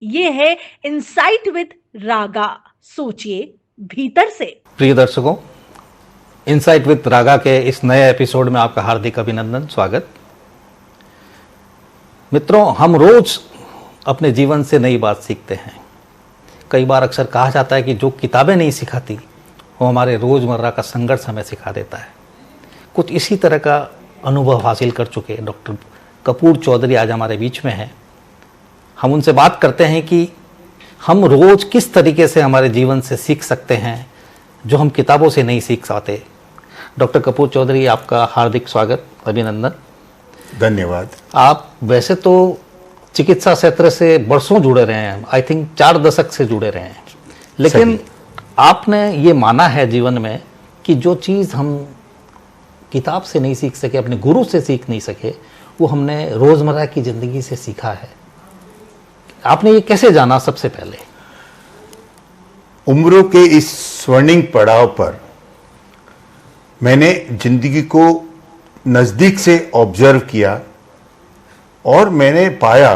ये है insight with रागा। सोचिए भीतर से। प्रिय दर्शकों, इनसाइट विद रागा के इस नए एपिसोड में आपका हार्दिक अभिनंदन, स्वागत। मित्रों, हम रोज अपने जीवन से नई बात सीखते हैं। कई बार अक्सर कहा जाता है कि जो किताबें नहीं सिखाती वो हमारे रोजमर्रा का संघर्ष हमें सिखा देता है। कुछ इसी तरह का अनुभव हासिल कर चुके डॉक्टर कपूर चौधरी आज हमारे बीच में हैं। हम उनसे बात करते हैं कि हम रोज किस तरीके से हमारे जीवन से सीख सकते हैं जो हम किताबों से नहीं सीख पाते। डॉक्टर कपूर चौधरी, आपका हार्दिक स्वागत, अभिनंदन। धन्यवाद। आप वैसे तो चिकित्सा क्षेत्र से बरसों जुड़े रहे हैं, आई थिंक 4 दशक से जुड़े रहे हैं, लेकिन आपने ये माना है जीवन में कि जो चीज़ हम किताब से नहीं सीख सके, अपने गुरु से सीख नहीं सके, वो हमने रोज़मर्रा की ज़िंदगी से सीखा है। आपने ये कैसे जाना? सबसे पहले उम्रों के इस स्वर्णिम पड़ाव पर मैंने जिंदगी को नज़दीक से ऑब्जर्व किया और मैंने पाया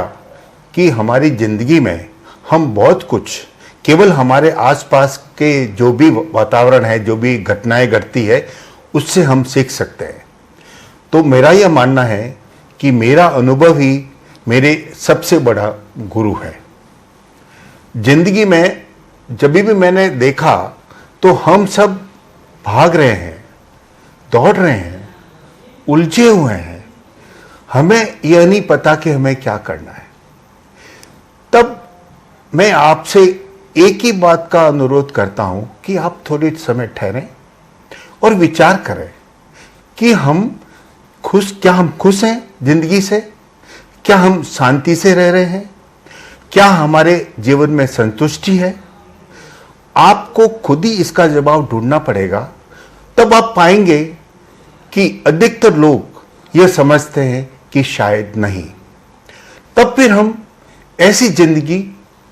कि हमारी ज़िंदगी में हम बहुत कुछ केवल हमारे आसपास के जो भी वातावरण है, जो भी घटनाएं घटती है, उससे हम सीख सकते हैं। तो मेरा यह मानना है कि मेरा अनुभव ही मेरे सबसे बड़ा गुरु है। जिंदगी में जब भी मैंने देखा तो हम सब भाग रहे हैं, दौड़ रहे हैं, उलझे हुए हैं, हमें यह नहीं पता कि हमें क्या करना है। तब मैं आपसे एक ही बात का अनुरोध करता हूं कि आप थोड़े समय ठहरें और विचार करें कि क्या हम खुश हैं जिंदगी से? क्या हम शांति से रह रहे हैं? क्या हमारे जीवन में संतुष्टि है? आपको खुद ही इसका जवाब ढूंढना पड़ेगा। तब आप पाएंगे कि अधिकतर लोग यह समझते हैं कि शायद नहीं। तब फिर हम ऐसी जिंदगी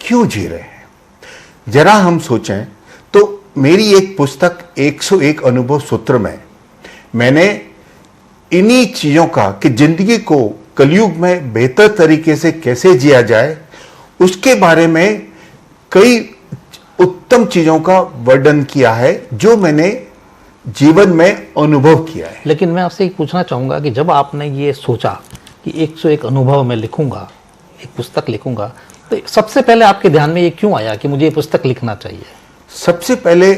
क्यों जी रहे हैं? जरा हम सोचें तो मेरी एक पुस्तक 101 अनुभव सूत्र में मैंने इन्हीं चीजों का कि जिंदगी को कलयुग में बेहतर तरीके से कैसे जिया जाए, उसके बारे में कई उत्तम चीजों का वर्णन किया है जो मैंने जीवन में अनुभव किया है। लेकिन मैं आपसे एक पूछना चाहूँगा कि जब आपने ये सोचा कि 101 अनुभव मैं लिखूंगा, एक पुस्तक लिखूंगा, तो सबसे पहले आपके ध्यान में ये क्यों आया कि मुझे ये पुस्तक लिखना चाहिए? सबसे पहले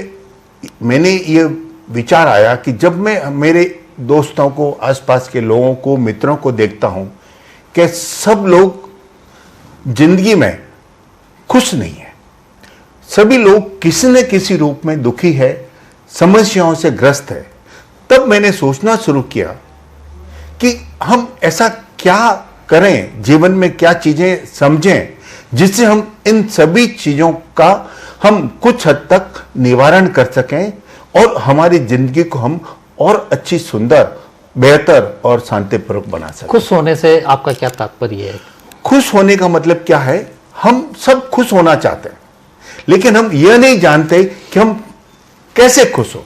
मैंने ये विचार आया कि जब मैं मेरे दोस्तों को, आसपास के लोगों को, मित्रों को देखता हूं कि सब लोग जिंदगी में खुश नहीं है। सभी लोग किसी न किसी रूप में दुखी है, समस्याओं से ग्रस्त है। तब मैंने सोचना शुरू किया कि हम ऐसा क्या करें, जीवन में क्या चीजें समझें जिससे हम इन सभी चीजों का हम कुछ हद तक निवारण कर सकें और हमारी जिंदगी को हम और अच्छी, सुंदर, बेहतर और शांतिपूर्वक बना सकें। खुश होने से आपका क्या तात्पर्य है? खुश होने का मतलब क्या है? हम सब खुश होना चाहते हैं, लेकिन हम यह नहीं जानते कि हम कैसे खुश हो।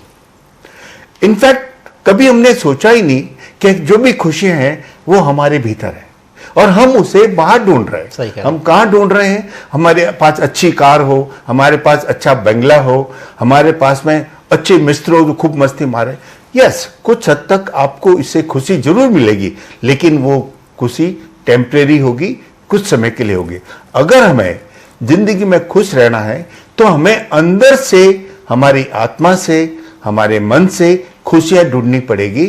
इनफैक्ट कभी हमने सोचा ही नहीं कि जो भी खुशियां हैं वो हमारे भीतर है और हम उसे बाहर ढूंढ रहे हैं। हम कहां ढूंढ रहे हैं? हमारे पास अच्छी कार हो, हमारे पास अच्छा बंगला हो, हमारे पास में अच्छे मित्र हो जो खूब मस्ती मारे। यस, कुछ हद तक आपको इससे खुशी जरूर मिलेगी, लेकिन वो खुशी टेम्परेरी होगी, कुछ समय के लिए होगी। अगर हमें जिंदगी में खुश रहना है तो हमें अंदर से, हमारी आत्मा से, हमारे मन से खुशियां ढूंढनी पड़ेगी।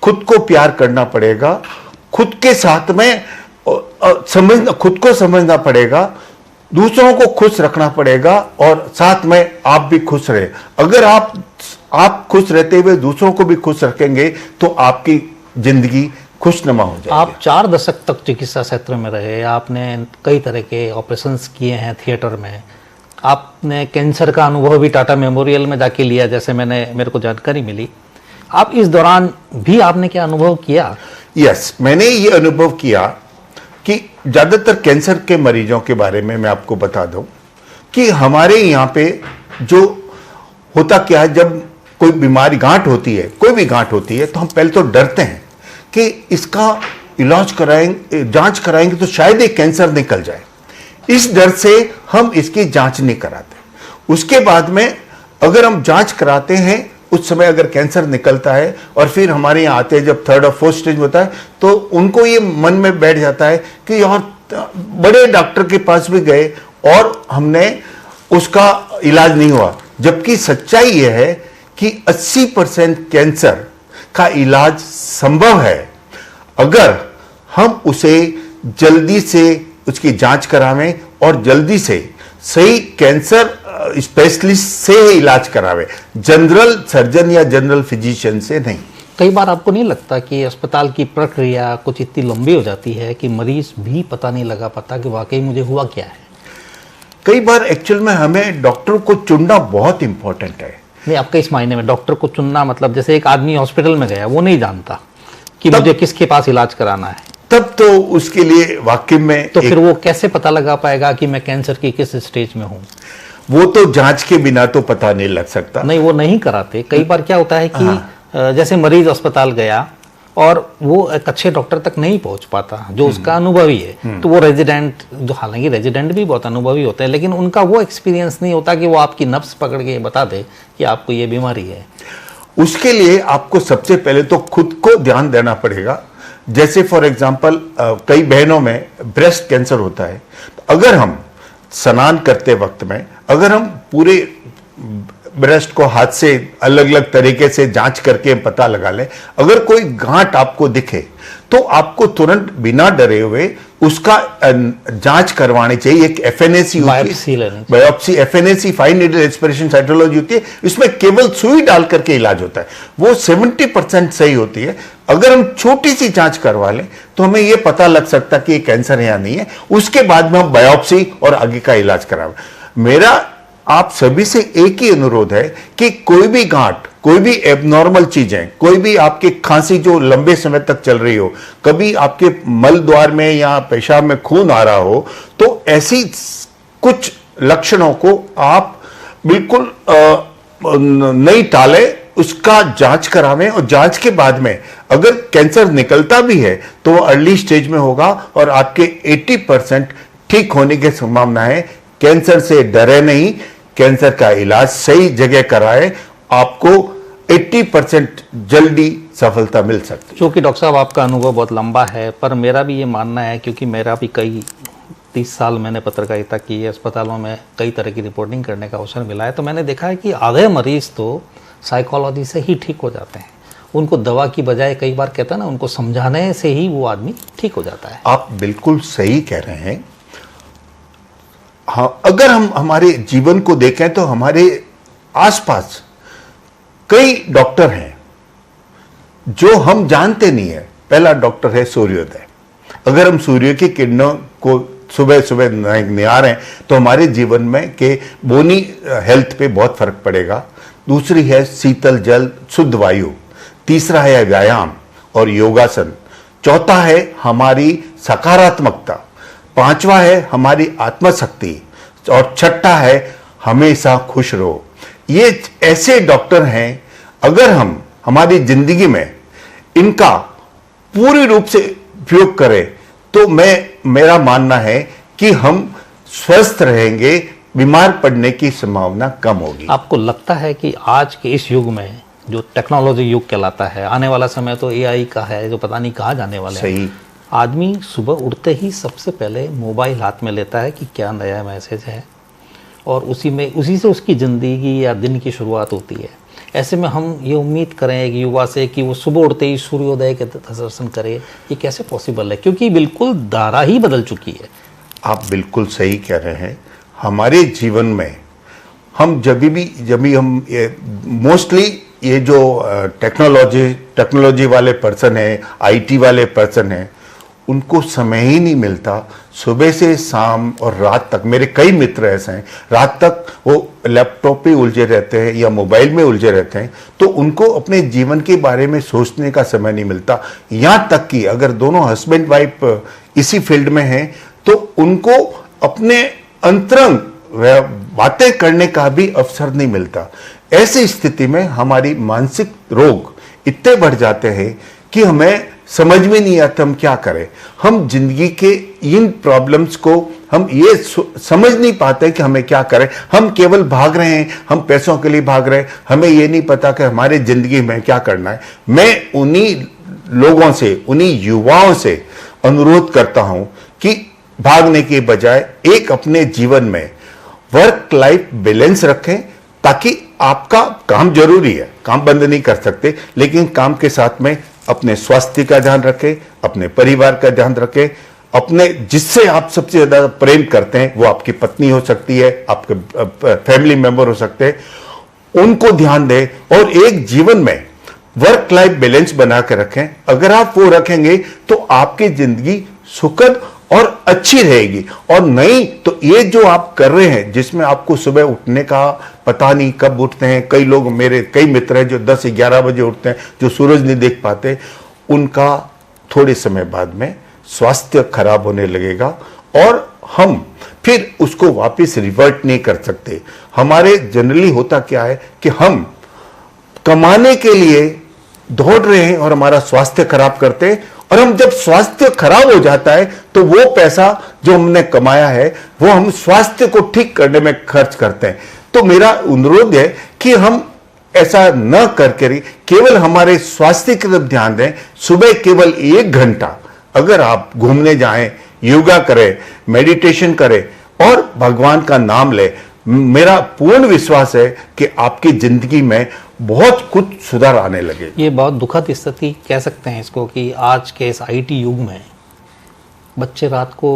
खुद को प्यार करना पड़ेगा, खुद के साथ में खुद को समझना पड़ेगा, दूसरों को खुश रखना पड़ेगा और साथ में आप भी खुश रहे। अगर आप खुश रहते हुए दूसरों को भी खुश रखेंगे तो आपकी जिंदगी खुशनुमा हो जाएगी। आप 4 दशक तक चिकित्सा क्षेत्र में रहे, आपने कई तरह के ऑपरेशंस किए हैं थिएटर में, आपने कैंसर का अनुभव भी टाटा मेमोरियल में जाके लिया, जैसे मेरे को जानकारी मिली। आप इस दौरान भी आपने क्या अनुभव किया? यस, मैंने ये अनुभव किया कि ज़्यादातर कैंसर के मरीजों के बारे में मैं आपको बता दूं कि हमारे यहाँ पे जो होता क्या है, जब कोई बीमारी, गांठ होती है, कोई भी गांठ होती है, तो हम पहले तो डरते हैं कि इसका इलाज कराएंगे, जांच कराएंगे तो शायद एक कैंसर निकल जाए। इस डर से हम इसकी जांच नहीं कराते। उसके बाद में अगर हम जांच कराते हैं, उस समय अगर कैंसर निकलता है और फिर हमारे यहाँ आते हैं जब 3rd और 4th स्टेज होता है, तो उनको ये मन में बैठ जाता है कि यार बड़े डॉक्टर के पास भी गए और हमने उसका इलाज नहीं हुआ। जबकि सच्चाई यह है कि 80% कैंसर का इलाज संभव है अगर हम उसे जल्दी से उसकी जांच करावें और जल्दी से सही कैंसर स्पेशलिस्ट से इलाज करावे, जनरल सर्जन या जनरल फिजिशियन से नहीं। कई बार आपको नहीं लगता कि अस्पताल की प्रक्रिया कुछ इतनी लंबी हो जाती है कि मरीज भी पता नहीं लगा पाता कि वाकई मुझे हुआ क्या है? कई बार एक्चुअल में हमें डॉक्टर को चुनना बहुत इंपॉर्टेंट है। नहीं, आपका इस मायने में डॉक्टर को चुनना मतलब जैसे एक आदमी हॉस्पिटल में गया, वो नहीं जानता कि मुझे किसके पास इलाज कराना है, तब तो उसके लिए वाकई में तो फिर वो कैसे पता लगा पाएगा कि मैं कैंसर की किस स्टेज में हूँ? वो तो जांच के बिना तो पता नहीं लग सकता। नहीं, वो नहीं कराते। कई बार क्या होता है कि जैसे मरीज अस्पताल गया और वो एक अच्छे डॉक्टर तक नहीं पहुंच पाता जो उसका अनुभवी है, तो वो रेजिडेंट, जो हालांकि रेजिडेंट भी बहुत अनुभवी होते हैं, लेकिन उनका वो एक्सपीरियंस नहीं होता कि वो आपकी नब्ज पकड़ के बता दे कि आपको ये बीमारी है। उसके लिए आपको सबसे पहले तो खुद को ध्यान देना पड़ेगा। जैसे फॉर एग्जांपल कई बहनों में ब्रेस्ट कैंसर होता है, अगर हम स्नान करते वक्त में अगर हम पूरे ब्रेस्ट को हाथ से अलग अलग तरीके से जांच करके पता लगा लें, अगर कोई गांठ आपको दिखे तो आपको तुरंत बिना डरे हुए उसका जांच करवानी चाहिए। एक FNAC biopsy, FNAC fine needle aspiration cytology होती है, इसमें केवल सुई डाल करके इलाज होता है, वो 70% सही होती है। अगर हम छोटी सी जांच करवा लें तो हमें यह पता लग सकता कि ये कैंसर है या नहीं है। उसके बाद में हम बायोप्सी और आगे का इलाज करावें। मेरा आप सभी से एक ही अनुरोध है कि कोई भी गांठ, कोई भी एबनॉर्मल चीजें, कोई भी आपकी खांसी जो लंबे समय तक चल रही हो, कभी आपके मल द्वार में या पेशाब में खून आ रहा हो, तो ऐसी कुछ लक्षणों को आप बिल्कुल नहीं टालें, उसका जांच करावें और जांच के बाद में अगर कैंसर निकलता भी है तो वो अर्ली स्टेज में होगा और आपके 80% ठीक होने की संभावना है। कैंसर से डरे नहीं, कैंसर का इलाज सही जगह कराए, आपको 80% जल्दी सफलता मिल सकती है। क्योंकि डॉक्टर साहब आपका अनुभव बहुत लंबा है, पर मेरा भी ये मानना है, क्योंकि मेरा भी कई 30 साल मैंने पत्रकारिता की है, अस्पतालों में कई तरह की रिपोर्टिंग करने का अवसर मिला है, तो मैंने देखा है कि आधे मरीज तो साइकोलॉजी से ही ठीक हो जाते हैं। उनको दवा की बजाय कई बार कहता है ना, उनको समझाने से ही वो आदमी ठीक हो जाता है। आप बिल्कुल सही कह रहे हैं। हाँ, अगर हम हमारे जीवन को देखें तो हमारे आसपास कई डॉक्टर हैं जो हम जानते नहीं है। पहला डॉक्टर है सूर्योदय। अगर हम सूर्य की किरणों को सुबह सुबह निहारें हैं तो हमारे जीवन में के बोनी हेल्थ पे बहुत फर्क पड़ेगा। दूसरी है शीतल जल, शुद्ध वायु। तीसरा है व्यायाम और योगासन। चौथा है हमारी सकारात्मकता। पांचवा है हमारी आत्मशक्ति और छठा है हमेशा खुश रहो। ये ऐसे डॉक्टर हैं, अगर हम हमारी जिंदगी में इनका पूरी रूप से उपयोग करें तो मेरा मानना है कि हम स्वस्थ रहेंगे, बीमार पड़ने की संभावना कम होगी। आपको लगता है कि आज के इस युग में जो टेक्नोलॉजी युग कहलाता है, आने वाला समय तो एआई का है जो पता नहीं कहाँ जाने वाला है। सही। आदमी सुबह उठते ही सबसे पहले मोबाइल हाथ में लेता है कि क्या नया मैसेज है, और उसी से उसकी ज़िंदगी या दिन की शुरुआत होती है। ऐसे में हम ये उम्मीद करें एक युवा से कि वो सुबह उठते ही सूर्योदय के दर्शन करे, ये कैसे पॉसिबल है? क्योंकि बिल्कुल धारा ही बदल चुकी है। आप बिल्कुल सही कह रहे हैं। हमारे जीवन में हम जब भी हम मोस्टली ये जो टेक्नोलॉजी वाले पर्सन हैं, आईटी वाले पर्सन हैं, उनको समय ही नहीं मिलता। सुबह से शाम और रात तक, मेरे कई मित्र ऐसे हैं, रात तक वो लैपटॉप पे उलझे रहते हैं या मोबाइल में उलझे रहते हैं, तो उनको अपने जीवन के बारे में सोचने का समय नहीं मिलता। यहाँ तक कि अगर दोनों हस्बैंड वाइफ इसी फील्ड में हैं तो उनको अपने अंतरंग बातें करने का भी अवसर नहीं मिलता। ऐसी स्थिति में हमारी मानसिक रोग इतने बढ़ जाते हैं कि हमें समझ में नहीं आता हम क्या करें। हम जिंदगी के इन प्रॉब्लम्स को हम ये समझ नहीं पाते कि हमें क्या करें। हम केवल भाग रहे हैं, हम पैसों के लिए भाग रहे हैं, हमें ये नहीं पता कि हमारे जिंदगी में क्या करना है। मैं उन्हीं लोगों से, उन्हीं युवाओं से अनुरोध करता हूं कि भागने के बजाय एक अपने जीवन में वर्क लाइफ बैलेंस रखें, ताकि आपका काम जरूरी है, काम बंद नहीं कर सकते, लेकिन काम के साथ में अपने स्वास्थ्य का ध्यान रखें, अपने परिवार का ध्यान रखें, अपने जिससे आप सबसे ज्यादा प्रेम करते हैं, वो आपकी पत्नी हो सकती है, आपके फैमिली मेंबर हो सकते हैं, उनको ध्यान दें और एक जीवन में वर्क लाइफ बैलेंस बना के रखें। अगर आप वो रखेंगे तो आपकी जिंदगी सुखद और अच्छी रहेगी। और नहीं तो ये जो आप कर रहे हैं, जिसमें आपको सुबह उठने का पता नहीं कब उठते हैं, कई लोग, मेरे कई मित्र हैं जो 10-11 बजे उठते हैं, जो सूरज नहीं देख पाते, उनका थोड़े समय बाद में स्वास्थ्य खराब होने लगेगा और हम फिर उसको वापस रिवर्ट नहीं कर सकते। हमारे जनरली होता क्या है कि हम कमाने के लिए दौड़ रहे हैं और हमारा स्वास्थ्य खराब करते हैं, और हम जब स्वास्थ्य खराब हो जाता है तो वो पैसा जो हमने कमाया है वो हम स्वास्थ्य को ठीक करने में खर्च करते हैं। तो मेरा अनुरोध है कि हम ऐसा न करके केवल हमारे स्वास्थ्य की तरफ ध्यान दें। सुबह केवल 1 घंटा अगर आप घूमने जाएं, योगा करें, मेडिटेशन करें और भगवान का नाम लें, मेरा पूर्ण विश्वास है कि आपकी जिंदगी में बहुत कुछ सुधार आने लगे। ये बहुत दुखद स्थिति कह सकते हैं इसको कि आज के इस आईटी युग में बच्चे रात को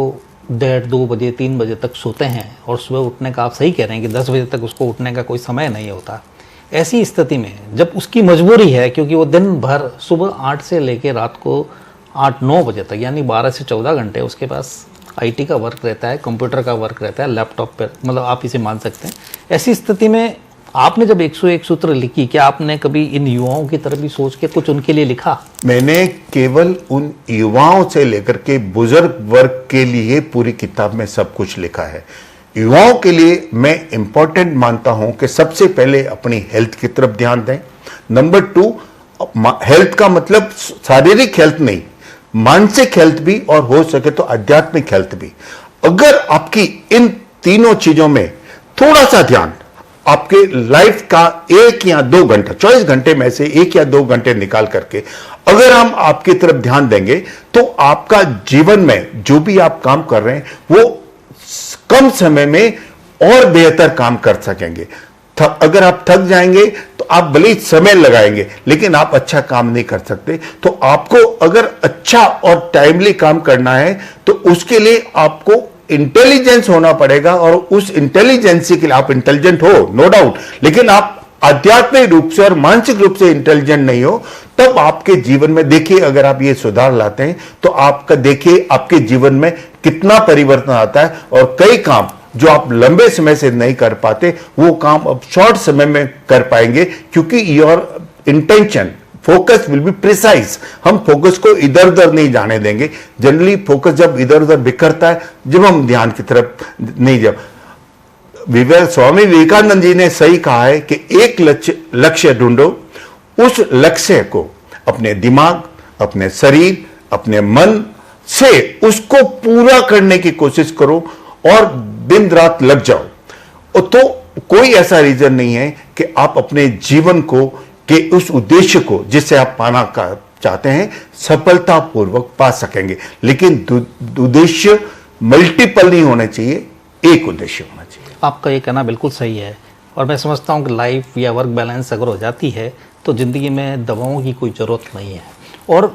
1:30-2 बजे 3 बजे तक सोते हैं और सुबह उठने का, आप सही कह रहे हैं कि 10 बजे तक उसको उठने का कोई समय नहीं होता। ऐसी स्थिति में जब उसकी मजबूरी है, क्योंकि वो दिन भर सुबह 8 से लेकर रात को 8-9 बजे तक, यानी 12 से 14 घंटे उसके पास आईटी का वर्क रहता है, कंप्यूटर का वर्क रहता है, लैपटॉप पर, मतलब आप इसे मान सकते हैं। ऐसी स्थिति में आपने जब 101 सूत्र लिखी, क्या आपने कभी इन युवाओं की तरफ भी सोच के कुछ उनके लिए लिखा? मैंने केवल उन युवाओं से लेकर के बुजुर्ग वर्ग के लिए पूरी किताब में सब कुछ लिखा है। युवाओं के लिए मैं इंपॉर्टेंट मानता हूं कि सबसे पहले अपनी हेल्थ की तरफ ध्यान दें। नंबर 2, हेल्थ का मतलब शारीरिक हेल्थ नहीं, मानसिक हेल्थ भी, और हो सके तो आध्यात्मिक हेल्थ भी। अगर आपकी इन तीनों चीजों में थोड़ा सा ध्यान, आपके लाइफ का 1 या 2 घंटा, 24 घंटे में से 1 या 2 घंटे निकाल करके अगर हम आपकी तरफ ध्यान देंगे तो आपका जीवन में जो भी आप काम कर रहे हैं वो कम समय में और बेहतर काम कर सकेंगे। अगर आप थक जाएंगे तो आप भले ही समय लगाएंगे लेकिन आप अच्छा काम नहीं कर सकते। तो आपको अगर अच्छा और टाइमली काम करना है तो उसके लिए आपको इंटेलिजेंस होना पड़ेगा, और उस इंटेलिजेंसी के लिए आप इंटेलिजेंट हो, नो डाउट, लेकिन आप आध्यात्मिक रूप से और मानसिक रूप से इंटेलिजेंट नहीं हो। तब आपके जीवन में देखिए, अगर आप ये सुधार लाते हैं तो आपका देखिए आपके जीवन में कितना परिवर्तन आता है, और कई काम जो आप लंबे समय से नहीं कर पाते वो काम अब शॉर्ट समय में कर पाएंगे, क्योंकि your intention, focus will be precise. हम फोकस को इधर उधर नहीं जाने देंगे। जनरली फोकस जब इधर उधर बिखरता है, जब हम ध्यान की तरफ नहीं जब स्वामी विवेकानंद जी ने सही कहा है कि एक लक्ष्य ढूंढो, उस लक्ष्य को अपने दिमाग, अपने शरीर, अपने मन से उसको पूरा करने की कोशिश करो और दिन रात लग जाओ। तो कोई ऐसा रीजन नहीं है कि आप अपने जीवन को के उस उद्देश्य को जिससे आप पाना चाहते हैं सफलतापूर्वक पा सकेंगे। लेकिन उद्देश्य मल्टीपल नहीं होने चाहिए, एक उद्देश्य होना चाहिए। आपका ये कहना बिल्कुल सही है, और मैं समझता हूँ कि लाइफ या वर्क बैलेंस अगर हो जाती है तो ज़िंदगी में दवाओं की कोई ज़रूरत नहीं है। और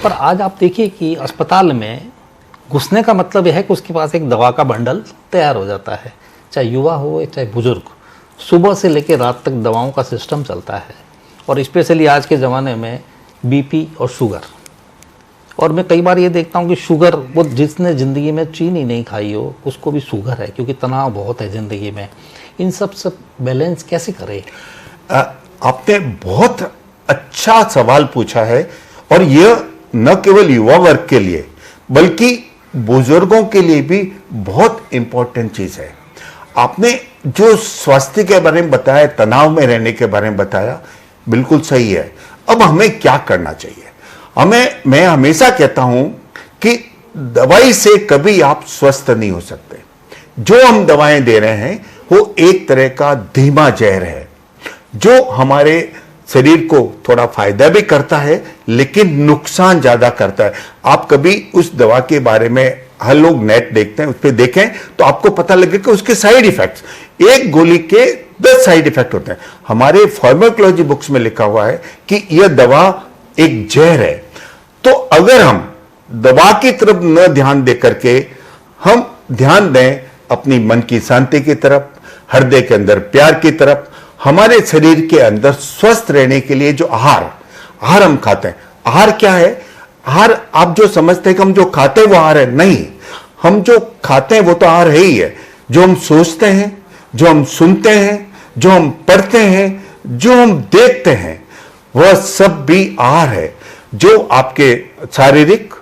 पर आज आप देखिए कि अस्पताल में घुसने का मतलब यह है कि उसके पास एक दवा का बंडल तैयार हो जाता है, चाहे युवा हो चाहे बुजुर्ग, सुबह से लेकर रात तक दवाओं का सिस्टम चलता है। और स्पेशली आज के ज़माने में बीपी और शुगर, और मैं कई बार ये देखता हूँ कि शुगर, वो जिसने ज़िंदगी में चीनी नहीं खाई हो उसको भी शुगर है, क्योंकि तनाव बहुत है ज़िंदगी में। इन सब बैलेंस कैसे करें? आपने बहुत अच्छा सवाल पूछा है, और यह न केवल युवा वर्ग के लिए बल्कि बुजुर्गों के लिए भी बहुत इंपॉर्टेंट चीज़ है। आपने जो स्वास्थ्य के बारे में बताया, तनाव में रहने के बारे में बताया, बिल्कुल सही है। अब हमें क्या करना चाहिए? मैं हमेशा कहता हूं कि दवाई से कभी आप स्वस्थ नहीं हो सकते। जो हम दवाएं दे रहे हैं वो एक तरह का धीमा जहर है जो हमारे शरीर को थोड़ा फायदा भी करता है लेकिन नुकसान ज्यादा करता है। आप कभी उस दवा के बारे में, हर लोग नेट देखते हैं, उस पर देखें तो आपको पता लगेगा कि उसके साइड इफेक्ट्स, एक गोली के 10 साइड इफेक्ट होते हैं। हमारे फार्माकोलॉजी बुक्स में लिखा हुआ है कि यह दवा एक जहर है। तो अगर हम दवा की तरफ न ध्यान दे करके हम ध्यान दें अपनी मन की शांति की तरफ, हृदय के अंदर प्यार की तरफ, हमारे शरीर के अंदर स्वस्थ रहने के लिए जो आहार हम खाते हैं। आहार क्या है? आहार आप जो समझते हैं कि हम जो खाते हैं वो आहार है, नहीं। हम जो खाते हैं वो तो आहार है ही है। जो हम सोचते हैं, जो हम सुनते हैं, जो हम पढ़ते हैं, जो हम देखते हैं, वह सब भी आहार है जो आपके शारीरिक,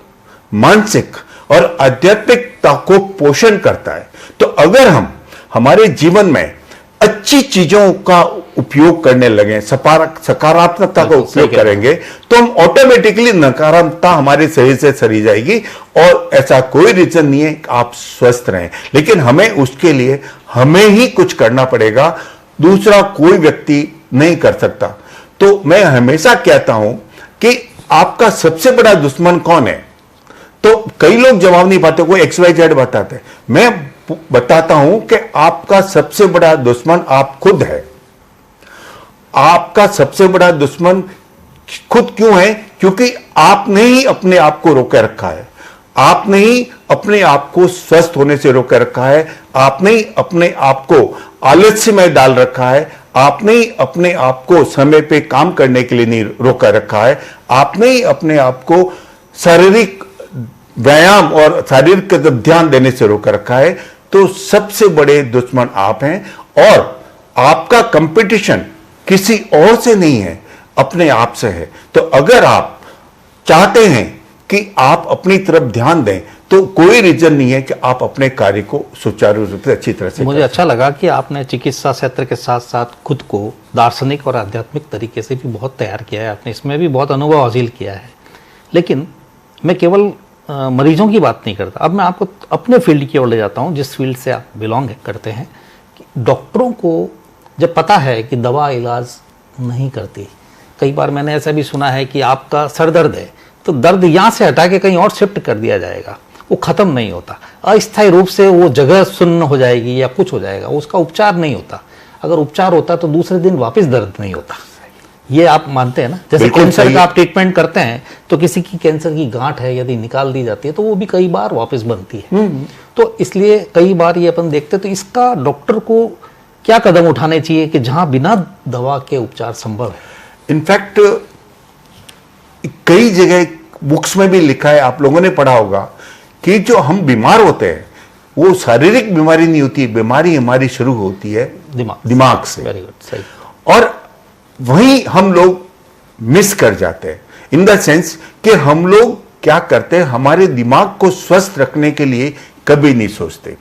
मानसिक और आध्यात्मिकता को पोषण करता है। तो अगर हम हमारे जीवन में अच्छी चीजों का उपयोग करने लगे, सकारात्मकता का उपयोग करेंगे, तो हम ऑटोमेटिकली नकारात्मकता हमारे शरीर से सरी जाएगी और ऐसा कोई रीजन नहीं है कि आप स्वस्थ रहें। लेकिन हमें उसके लिए हमें ही कुछ करना पड़ेगा, दूसरा कोई व्यक्ति नहीं कर सकता। तो मैं हमेशा कहता हूं कि आपका सबसे बड़ा दुश्मन कौन है? तो कई लोग जवाब नहीं पाते, कोई XYZ बताते। मैं बताता हूं कि आपका सबसे बड़ा दुश्मन आप खुद है। आपका सबसे बड़ा दुश्मन खुद क्यों है? क्योंकि आपने ही अपने आप को रोके रखा है, आपने ही अपने आप को स्वस्थ होने से रोके रखा है, आपने ही अपने आप को आलस्य में डाल रखा है, आपने ही अपने आप को समय पे काम करने के लिए नहीं रोका रखा है, आपने ही अपने आप को शारीरिक व्यायाम और शारीरिक का ध्यान देने से रोक रखा है। तो सबसे बड़े दुश्मन आप हैं और आपका कंपटीशन किसी और से नहीं है, अपने आप से है। तो अगर आप चाहते हैं कि आप अपनी तरफ ध्यान दें तो कोई रीजन नहीं है कि आप अपने कार्य को सुचारू रूप से अच्छी तरह से। मुझे अच्छा लगा कि आपने चिकित्सा क्षेत्र के साथ साथ खुद को दार्शनिक और आध्यात्मिक तरीके से भी बहुत तैयार किया है, आपने इसमें भी बहुत अनुभव हासिल किया है। लेकिन मैं केवल मरीजों की बात नहीं करता, अब मैं आपको अपने फील्ड की ओर ले जाता हूं, जिस फील्ड से आप बिलोंग करते हैं। कि डॉक्टरों को जब पता है कि दवा इलाज नहीं करती, कई बार मैंने ऐसा भी सुना है कि आपका सर दर्द है तो दर्द यहाँ से हटा के कहीं और शिफ्ट कर दिया जाएगा, वो खत्म नहीं होता, अस्थायी रूप से वो जगह सुन्न हो जाएगी या कुछ हो जाएगा, उसका उपचार नहीं होता। अगर उपचार होता तो दूसरे दिन वापस दर्द नहीं होता। ये आप मानते हैं ना? जैसे कैंसर का आप ट्रीटमेंट करते हैं तो किसी की कैंसर की गांठ है, यदि निकाल दी जाती है तो वो भी कई बार वापस बनती है। तो इसलिए कई बार ये अपन देखते हैं। तो इसका डॉक्टर को क्या कदम उठाने चाहिए कि जहां बिना दवा के उपचार संभव है? इनफैक्ट कई जगह बुक्स में भी लिखा है, आप लोगों ने पढ़ा होगा कि जो हम बीमार होते हैं वो शारीरिक बीमारी नहीं होती, बीमारी हमारी शुरू होती है दिमाग से। वेरी गुड, सही। और वहीं हम लोग मिस कर जाते हैं, इन द सेंस कि हम लोग क्या करते हैं, हमारे दिमाग को स्वस्थ रखने के लिए कभी नहीं सोचते।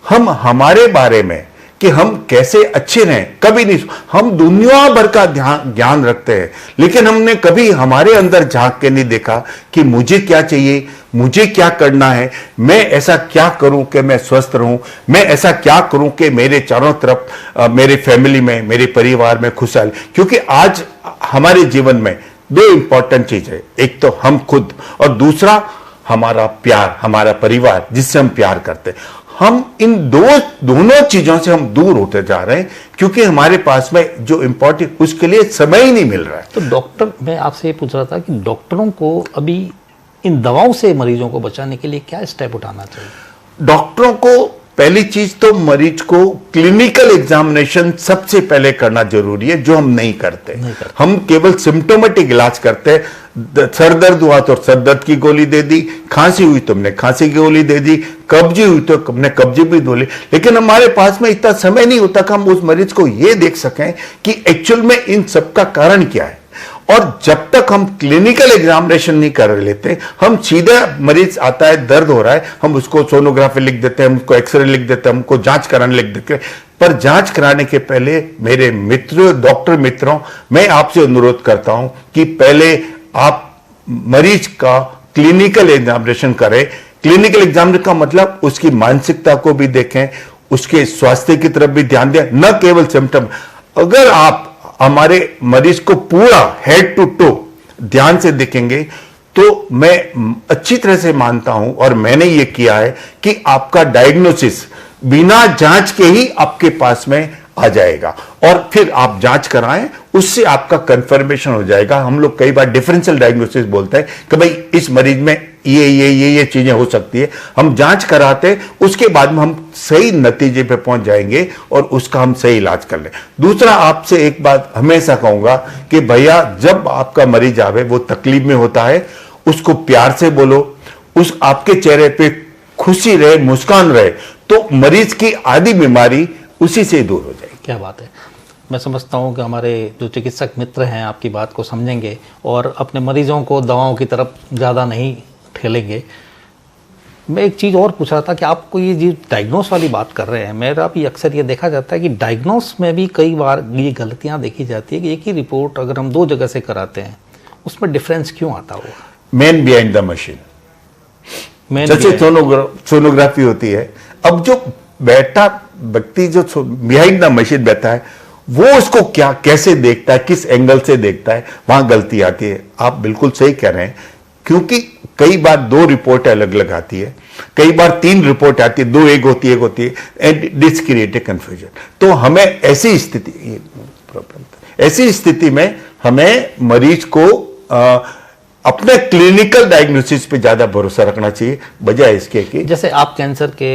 हम हमारे बारे में कि हम कैसे अच्छे रहें कभी नहीं, हम दुनिया भर का ज्ञान रखते हैं, लेकिन हमने कभी हमारे अंदर झांक के नहीं देखा कि मुझे क्या चाहिए, मुझे क्या करना है, मैं ऐसा क्या करूं कि मैं स्वस्थ रहूं, मैं ऐसा क्या करूं कि मेरे चारों तरफ मेरे फैमिली में, मेरे परिवार में खुशहाल। क्योंकि आज हमारे जीवन में दो इंपॉर्टेंट चीज है, एक तो हम खुद और दूसरा हमारा प्यार, हमारा परिवार जिससे हम प्यार करते हैं। हम इन दोनों चीजों से हम दूर होते जा रहे हैं क्योंकि हमारे पास में जो इंपॉर्टेंट उसके लिए समय ही नहीं मिल रहा है। तो डॉक्टर, मैं आपसे ये पूछ रहा था कि डॉक्टरों को अभी इन दवाओं से मरीजों को बचाने के लिए क्या स्टेप उठाना चाहिए? डॉक्टरों को पहली चीज तो मरीज को क्लिनिकल एग्जामिनेशन सबसे पहले करना जरूरी है, जो हम नहीं करते। हम केवल सिम्टोमेटिक इलाज करते हैं। सर दर्द हुआ तो सर दर्द की गोली दे दी, खांसी हुई तो हमने खांसी की गोली दे दी, कब्जी हुई तो हमने कब्जी भी दो ली। लेकिन हमारे पास में इतना समय नहीं होता कि हम उस मरीज को यह देख सकें कि एक्चुअल में इन सब का कारण क्या है। और जब तक हम क्लिनिकल एग्जामिनेशन नहीं कर लेते, हम सीधा मरीज आता है, दर्द हो रहा है, हम उसको सोनोग्राफी लिख देते हैं, हमको एक्सरे लिख देते हैं, हमको जांच कराने लिख देते हैं। पर जांच कराने के पहले मेरे मित्र, डॉक्टर मित्रों, मैं आपसे अनुरोध करता हूं कि पहले आप मरीज का क्लिनिकल एग्जामिनेशन करें क्लिनिकल एग्जामिनर का मतलब उसकी मानसिकता को भी देखें, उसके स्वास्थ्य की तरफ भी ध्यान दें, न केवल सिम्टम। अगर आप हमारे मरीज को पूरा हेड टू टो ध्यान से देखेंगे तो मैं अच्छी तरह से मानता हूं, और मैंने ये किया है, कि आपका डायग्नोसिस बिना जांच के ही आपके पास में आ जाएगा, और फिर आप जांच कराएं, उससे आपका कंफर्मेशन हो जाएगा। हम लोग कई बार डिफरेंशियल डायग्नोसिस बोलते हैं कि भाई इस मरीज में ये चीजें हो सकती है। हम जांच कराते, उसके बाद में हम सही नतीजे पे पहुंच जाएंगे और उसका हम सही इलाज कर लें। दूसरा, आपसे एक बात हमेशा कहूंगा कि भैया, जब आपका मरीज आवे, वो तकलीफ में होता है, उसको प्यार से बोलो, उस आपके चेहरे पे खुशी रहे, मुस्कान रहे, तो मरीज की आधी बीमारी उसी से दूर हो जाएगी। क्या बात है। मैं समझता हूँ कि हमारे जो चिकित्सक मित्र हैं आपकी बात को समझेंगे और अपने मरीजों को दवाओं की तरफ ज़्यादा नहीं ठेलेंगे। मैं एक चीज़ और पूछ रहा था कि आपको ये जो डायग्नोस वाली बात कर रहे हैं, मेरा भी अक्सर ये देखा जाता है कि डायग्नोस में भी कई बार ये गलतियाँ देखी जाती है कि एक ही रिपोर्ट अगर हम 2 जगह से कराते हैं, उसमें डिफरेंस क्यों आता हुआ? मैन बिहाइंड द मशीन, जैसे सोनोग्राफी होती है, अब जो बैठा व्यक्ति जो बिहाइंड द मशीन बैठा है, वो उसको क्या कैसे देखता है, किस एंगल से देखता है, वहां गलती आती है। आप बिल्कुल सही कह रहे हैं, क्योंकि कई बार 2 रिपोर्ट अलग अलग आती है, कई बार 3 रिपोर्ट आती है, 2 एक होती है, and this create a confusion. तो हमें ऐसी स्थिति में हमें मरीज को अपने क्लिनिकल डायग्नोसिस पे ज्यादा भरोसा रखना चाहिए, बजाय इसके कि जैसे आप कैंसर के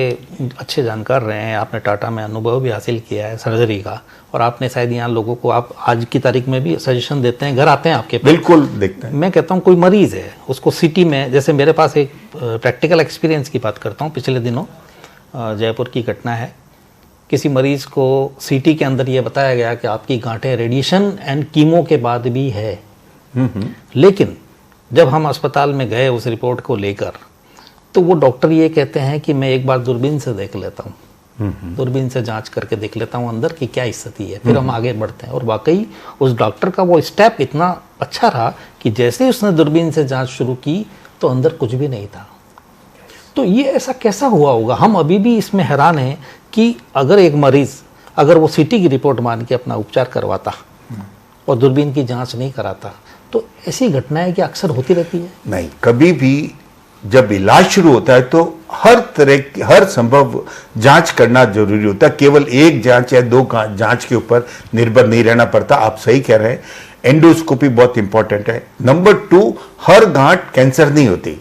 अच्छे जानकार रहे हैं, आपने टाटा में अनुभव भी हासिल किया है सर्जरी का, और आपने शायद यहाँ लोगों को आप आज की तारीख में भी सजेशन देते हैं, घर आते हैं आपके पास? बिल्कुल देखते हैं। मैं कहता हूँ कोई मरीज है, उसको सिटी में, जैसे मेरे पास एक प्रैक्टिकल एक्सपीरियंस की बात करता हूँ, पिछले दिनों जयपुर की घटना है। किसी मरीज को सिटी के अंदर ये बताया गया कि आपकी गांठें रेडिएशन एंड कीमो के बाद भी है, लेकिन जब हम अस्पताल में गए उस रिपोर्ट को लेकर, तो वो डॉक्टर ये कहते हैं कि मैं एक बार दूरबीन से देख लेता हूँ, दूरबीन से जांच करके देख लेता हूँ अंदर की क्या स्थिति है, फिर हम आगे बढ़ते हैं। और वाकई उस डॉक्टर का वो स्टेप इतना अच्छा रहा कि जैसे ही उसने दूरबीन से जांच शुरू की तो अंदर कुछ भी नहीं था। तो ये ऐसा कैसा हुआ होगा? हम अभी भी इसमें हैरान हैं कि अगर एक मरीज अगर वो सीटी की रिपोर्ट मान के अपना उपचार करवाता और दूरबीन की जांच नहीं कराता, तो ऐसी घटनाएं क्या अक्सर होती रहती है? नहीं, कभी भी जब इलाज शुरू होता है तो हर तरह की, हर संभव जांच करना जरूरी होता है। केवल एक जांच या 2 जांच के ऊपर निर्भर नहीं रहना पड़ता। आप सही कह रहे हैं, एंडोस्कोपी बहुत इंपॉर्टेंट है। नंबर 2, हर गांठ कैंसर नहीं होती,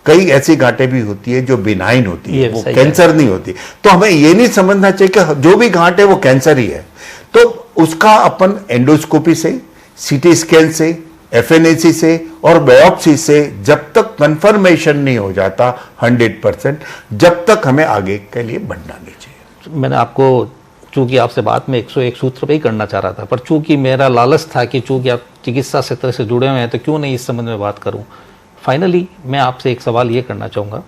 कई ऐसी गांठें भी होती है जो बिनाइन होती है, वो कैंसर नहीं होती। तो हमें ये नहीं समझना चाहिए कि जो भी गांठ है वो कैंसर ही है। तो उसका अपन एंडोस्कोपी से, सीटी स्कैन से, एफएनएसी से और बायोप्सी से जब तक कंफर्मेशन नहीं हो जाता 100%, जब तक हमें आगे के लिए बढ़ना नहीं चाहिए। मैंने आपको चूंकि आपसे बात में 101 सूत्र पे ही करना चाह रहा था, पर चूंकि मेरा लालच था कि चूंकि आप चिकित्सा क्षेत्र से जुड़े हुए हैं तो क्यों नहीं इस संबंध में बात करूं। फाइनली मैं आपसे एक सवाल ये करना चाहूँगा,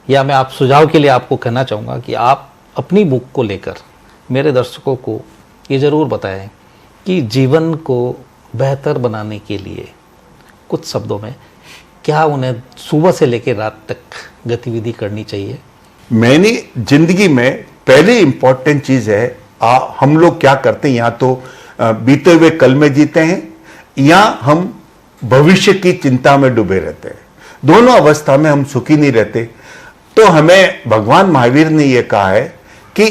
या मैं आप सुझाव के लिए आपको कहना चाहूँगा कि आप अपनी बुक को लेकर मेरे दर्शकों को ये ज़रूर बताएं कि जीवन को बेहतर बनाने के लिए कुछ शब्दों में क्या उन्हें सुबह से लेकर रात तक गतिविधि करनी चाहिए। मैंने जिंदगी में पहले इंपॉर्टेंट चीज है, हम लोग क्या करते हैं, या तो बीते हुए कल में जीते हैं या हम भविष्य की चिंता में डूबे रहते हैं। दोनों अवस्था में हम सुखी नहीं रहते। तो हमें भगवान महावीर ने यह कहा है कि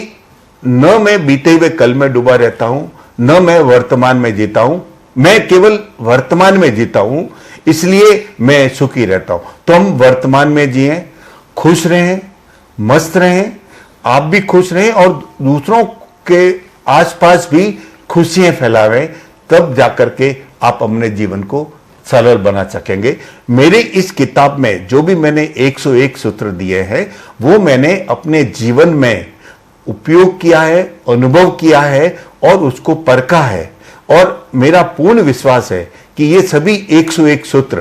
न मैं बीते हुए कल में डूबा रहता हूं, न मैं वर्तमान में जीता हूं, मैं केवल वर्तमान में जीता हूं, इसलिए मैं सुखी रहता हूं। तो हम वर्तमान में जिए, खुश रहें, मस्त रहें, आप भी खुश रहें और दूसरों के आसपास भी खुशियां फैलावें, तब जाकर के आप अपने जीवन को सरल बना सकेंगे। मेरे इस किताब में जो भी मैंने 101 सूत्र दिए हैं, वो मैंने अपने जीवन में उपयोग किया है, अनुभव किया है और उसको परखा है। और मेरा पूर्ण विश्वास है कि ये सभी 101 सूत्र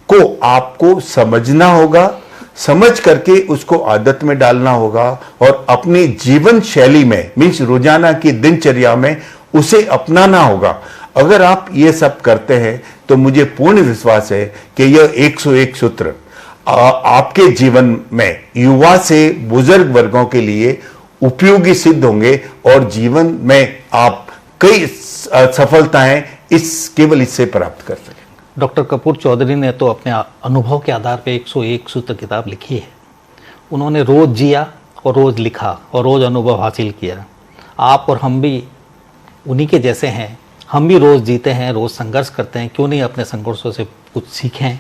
को आपको समझना होगा, समझ करके उसको आदत में डालना होगा और अपनी जीवन शैली में, मीन्स रोजाना की दिनचर्या में उसे अपनाना होगा। अगर आप ये सब करते हैं तो मुझे पूर्ण विश्वास है कि यह 101 सूत्र आपके जीवन में युवा से बुजुर्ग वर्गों के लिए उपयोगी सिद्ध होंगे और जीवन में आप कई सफलताएं केवल इससे प्राप्त कर सकें। डॉक्टर कपूर चौधरी ने तो अपने अनुभव के आधार पे 101 सूत्र किताब लिखी है। उन्होंने रोज जिया और रोज लिखा और रोज अनुभव हासिल किया। आप और हम भी उन्हीं के जैसे हैं। हम भी रोज जीते हैं, रोज संघर्ष करते हैं। क्यों नहीं अपने संघर्षों से कुछ सीखें।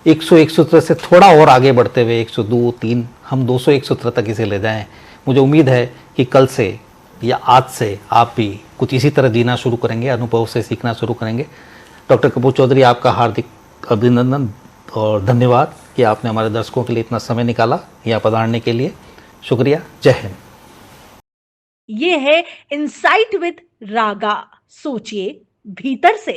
101 सूत्र से थोड़ा और आगे बढ़ते हुए 102, 3 हम 201 सूत्र तक इसे ले जाएं। मुझे उम्मीद है कि कल से या आज से आप भी कुछ इसी तरह जीना शुरू करेंगे, अनुभव से सीखना शुरू करेंगे। डॉक्टर कपूर चौधरी, आपका हार्दिक अभिनंदन और धन्यवाद कि आपने हमारे दर्शकों के लिए इतना समय निकाला यहाँ पधारने के लिए। शुक्रिया। जय हिंद। ये है इनसाइट विद रागा, सोचिए भीतर से।